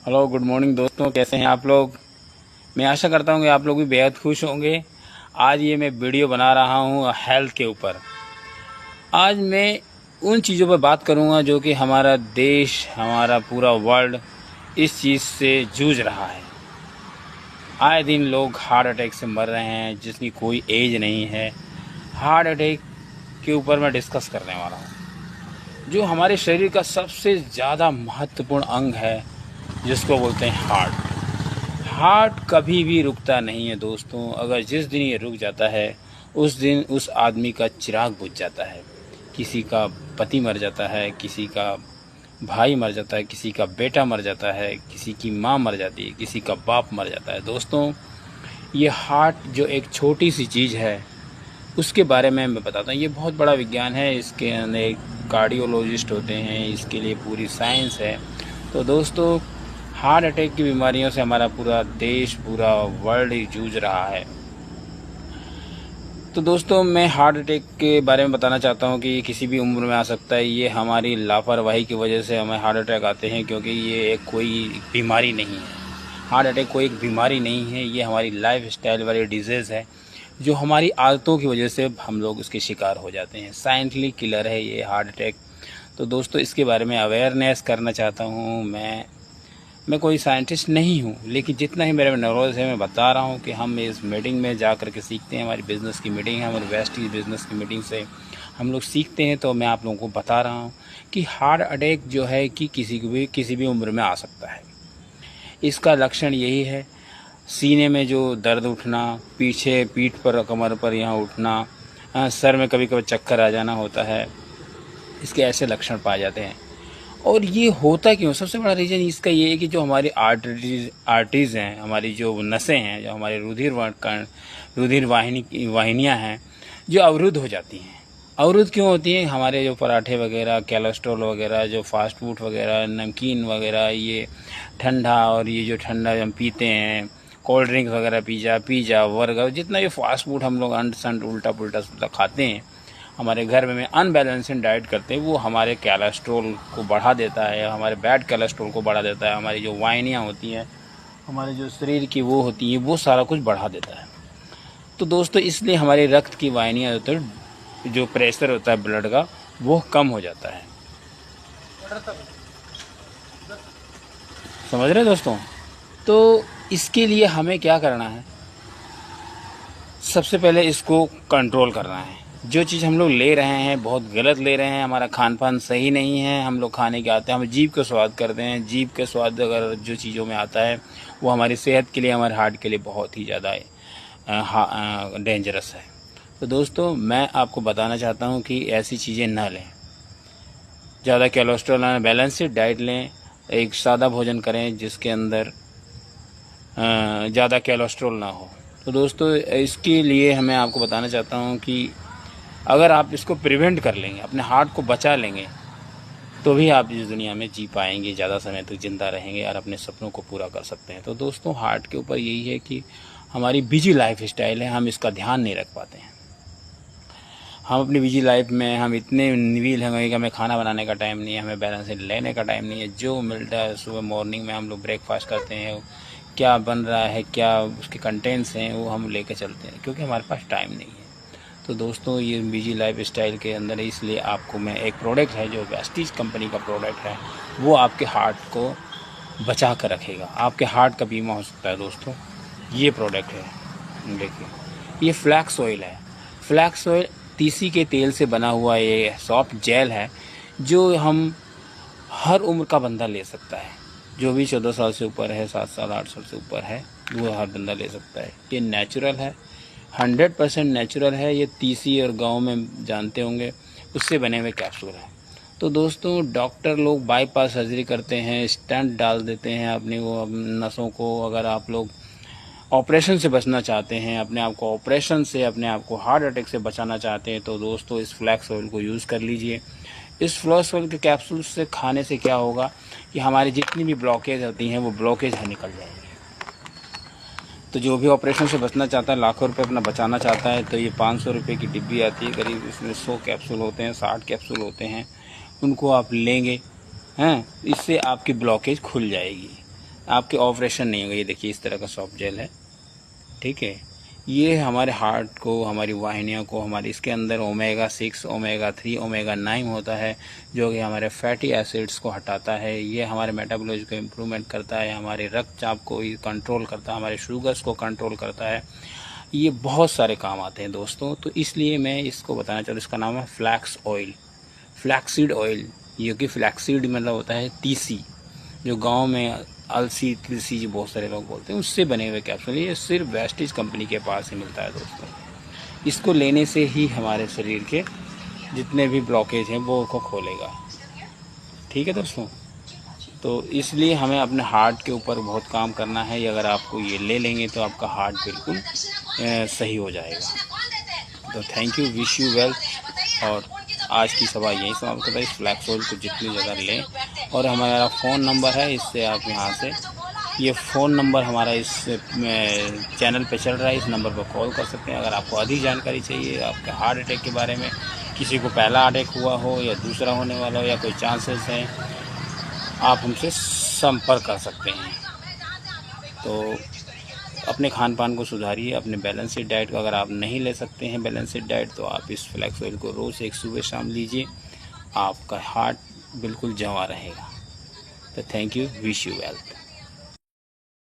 Hello, good morning दोस्तों। कैसे हैं आप लोग? मैं आशा करता हूँ कि आप लोग भी बेहद खुश होंगे। आज ये मैं वीडियो बना रहा हूँ हेल्थ के ऊपर। आज मैं उन चीज़ों पर बात करूँगा जो कि हमारा देश, हमारा पूरा वर्ल्ड इस चीज़ से जूझ रहा है। आए दिन लोग हार्ट अटैक से मर रहे हैं जिसकी कोई एज नहीं है। हार्ट अटैक के ऊपर मैं डिस्कस करने वाला हूँ, जो हमारे शरीर का सबसे ज़्यादा महत्वपूर्ण अंग है, जिसको बोलते हैं हार्ट। हार्ट कभी भी रुकता नहीं है दोस्तों। अगर जिस दिन ये रुक जाता है उस दिन उस आदमी का चिराग बुझ जाता है। किसी का पति मर जाता है, किसी का भाई मर जाता है, किसी का बेटा मर जाता है, किसी की माँ मर जाती है, किसी का बाप मर जाता है। दोस्तों, ये हार्ट जो एक छोटी सी चीज़ है उसके बारे में मैं बताता हूँ। ये बहुत बड़ा विज्ञान है। इसके अंदर कार्डियोलॉजिस्ट होते हैं, इसके लिए पूरी साइंस है। तो दोस्तों, हार्ट अटैक की बीमारियों से हमारा पूरा देश, पूरा वर्ल्ड ही जूझ रहा है। तो दोस्तों, मैं हार्ट अटैक के बारे में बताना चाहता हूँ कि ये किसी भी उम्र में आ सकता है। ये हमारी लापरवाही की वजह से हमें हार्ट अटैक आते हैं, क्योंकि ये एक कोई बीमारी नहीं है। हार्ट अटैक कोई एक बीमारी नहीं है, ये हमारी लाइफ स्टाइल वाली डिजीज़ है जो हमारी आदतों की वजह से हम लोग इसके शिकार हो जाते हैं। साइलेंटली किलर है ये हार्ट अटैक। तो दोस्तों, इसके बारे में अवेयरनेस करना चाहता हूँ। मैं कोई साइंटिस्ट नहीं हूँ, लेकिन जितना ही मेरे में नॉलेज है मैं बता रहा हूँ कि हम इस मीटिंग में जा कर के सीखते हैं। हमारी बिज़नेस की मीटिंग है, हमारी वेस्ट की बिज़नेस की मीटिंग से हम लोग सीखते हैं। तो मैं आप लोगों को बता रहा हूँ कि हार्ट अटैक जो है कि किसी भी उम्र में आ सकता है। इसका लक्षण यही है: सीने में जो दर्द उठना, पीछे पीठ पर, कमर पर यहाँ उठना, सर में कभी कभी चक्कर आ जाना होता है। इसके ऐसे लक्षण पाए जाते हैं। और ये होता क्यों? सबसे बड़ा रीज़न इसका ये है कि जो हमारी आर्टरीज़ हैं, हमारी जो नसें हैं, जो हमारे रुधिर वाहिनियाँ हैं, जो अवरुद्ध हो जाती हैं। अवरुद्ध क्यों होती हैं? हमारे जो पराठे वगैरह, कोलेस्ट्रॉल वगैरह, जो फास्ट फूड वगैरह, नमकीन वगैरह, ये ठंडा, और ये जो ठंडा हम पीते हैं, कोल्ड ड्रिंक्स वगैरह, पिज़्ज़ा बर्गर, जितना ये फास्ट फूड हम लोग अंट संट उल्टा पुल्टा खाते हैं, हमारे घर में अनबैलेंस्ड डाइट करते हैं, वो हमारे कोलेस्ट्रॉल को बढ़ा देता है, हमारे बैड कोलेस्ट्रॉल को बढ़ा देता है। हमारी जो वाहिनियाँ होती हैं, हमारे जो शरीर की वो होती हैं, वो सारा कुछ बढ़ा देता है। तो दोस्तों, इसलिए हमारे रक्त की वाहिनियाँ होती है, जो प्रेशर होता है ब्लड का, वो कम हो जाता है। समझ रहे दोस्तों? तो इसके लिए हमें क्या करना है? सबसे पहले इसको कंट्रोल करना है। जो चीज़ हम लोग ले रहे हैं बहुत गलत ले रहे हैं। हमारा खान पान सही नहीं है। हम लोग खाने के आते हैं, हम जीभ का स्वाद करते हैं। जीभ का स्वाद अगर जो चीज़ों में आता है वो हमारी सेहत के लिए, हमारे हार्ट के लिए बहुत ही ज़्यादा डेंजरस है। तो दोस्तों, मैं आपको बताना चाहता हूँ कि ऐसी चीज़ें ना लें। ज़्यादा कोलेस्ट्रॉल ना, बैलेंस्ड डाइट लें। एक सादा भोजन करें जिसके अंदर ज़्यादा कोलेस्ट्रॉल ना हो। तो दोस्तों, इसके लिए मैं आपको बताना चाहता हूँ कि अगर आप इसको प्रिवेंट कर लेंगे, अपने हार्ट को बचा लेंगे, तो भी आप इस दुनिया में जी पाएंगे, ज़्यादा समय तक ज़िंदा रहेंगे और अपने सपनों को पूरा कर सकते हैं। तो दोस्तों, हार्ट के ऊपर यही है कि हमारी बिजी लाइफ स्टाइल है, हम इसका ध्यान नहीं रख पाते हैं। हम अपनी बिजी लाइफ में हम इतने निविल हैं कि हमें खाना बनाने का टाइम नहीं है, हमें बैलेंस लेने का टाइम नहीं है। जो मिलता है सुबह मॉर्निंग में हम लोग ब्रेकफास्ट करते हैं, क्या बन रहा है, क्या उसके कंटेंट्स हैं, वो हम लेके चलते हैं, क्योंकि हमारे पास टाइम नहीं है। तो दोस्तों, ये बिजी लाइफ स्टाइल के अंदर इसलिए आपको मैं एक प्रोडक्ट है जो वेस्टीज कंपनी का प्रोडक्ट है, वो आपके हार्ट को बचा कर रखेगा। आपके हार्ट का बीमा हो सकता है दोस्तों। ये प्रोडक्ट है, देखिए, ये फ्लैक्स ऑयल है। फ्लैक्स ऑयल तीसी के तेल से बना हुआ ये सॉफ्ट जेल है, जो हम हर उम्र का बंदा ले सकता है। जो भी 14 साल से ऊपर है, 7 साल 8 साल से ऊपर है, वो हर बंदा ले सकता है। ये नेचुरल है, 100% नेचुरल है। ये तीसी और गांव में जानते होंगे, उससे बने हुए कैप्सूल हैं। तो दोस्तों, डॉक्टर लोग बाईपास सर्जरी करते हैं, स्टेंट डाल देते हैं अपनी वो नसों को। अगर आप लोग ऑपरेशन से बचना चाहते हैं, अपने आप को ऑपरेशन से, अपने आप को हार्ट अटैक से बचाना चाहते हैं, तो दोस्तों इस फ्लैक्स ऑयल को यूज़ कर लीजिए। इस फ्लैक्स ऑयल के कैप्सूल से खाने से क्या होगा कि हमारी जितनी भी ब्लॉकेज होती हैं वो ब्लॉकेज निकल जाएगी। तो जो भी ऑपरेशन से बचना चाहता है, लाखों रुपए अपना बचाना चाहता है, तो ये 500 रुपये की डिब्बी आती है करीब। इसमें 100 कैप्सूल होते हैं, 60 कैप्सूल होते हैं। उनको आप लेंगे हैं, इससे आपकी ब्लॉकेज खुल जाएगी। आपके ऑपरेशन नहीं होगा। ये देखिए इस तरह का सॉफ्ट जेल है, ठीक है। ये हमारे हार्ट को, हमारी वाहिनियों को, हमारे इसके अंदर ओमेगा 6, ओमेगा 3, ओमेगा 9 होता है, जो कि हमारे फैटी एसिड्स को हटाता है। ये हमारे मेटाबॉलिज्म को इम्प्रूवमेंट करता है, हमारे रक्तचाप को कंट्रोल करता है, हमारे शुगर्स को कंट्रोल करता है। ये बहुत सारे काम आते हैं दोस्तों, तो इसलिए मैं इसको बताना चाहता हूँ। इसका नाम है फ्लैक्स ऑयल, फ्लैक्सीड ऑयल। ये कि फ्लैक्सीड मतलब होता है तीसी, जो गांव में अलसी तिलसी जी बहुत सारे लोग बोलते हैं, उससे बने हुए कैप्सूल। ये सिर्फ वेस्टिज कंपनी के पास ही मिलता है दोस्तों। इसको लेने से ही हमारे शरीर के जितने भी ब्लॉकेज हैं वो को खोलेगा, ठीक है दोस्तों। तो इसलिए हमें अपने हार्ट के ऊपर बहुत काम करना है। अगर आपको ये ले लेंगे तो आपका हार्ट बिल्कुल सही हो जाएगा। तो thank you, wish you well. और आज की सभा यहीं समाप्त करता है। इस फ्लैक्स ऑयल को जितनी ज़्यादा लें। और हमारा फ़ोन नंबर है, इससे आप यहाँ से, ये फ़ोन नंबर हमारा इस चैनल पे चल रहा है, इस नंबर पर कॉल कर सकते हैं। अगर आपको अधिक जानकारी चाहिए आपके हार्ट अटैक के बारे में, किसी को पहला अटैक हुआ हो या दूसरा होने वाला हो या कोई चांसेस हैं, आप हमसे संपर्क कर सकते हैं। तो अपने खान पान को सुधारिए, अपने बैलेंस्ड डाइट को, अगर आप नहीं ले सकते हैं बैलेंस्ड डाइट, तो आप इस फ्लैक्स ऑयल को रोज़ एक सुबह शाम लीजिए, आपका हार्ट बिल्कुल जमा रहेगा। तो thank you, wish you well.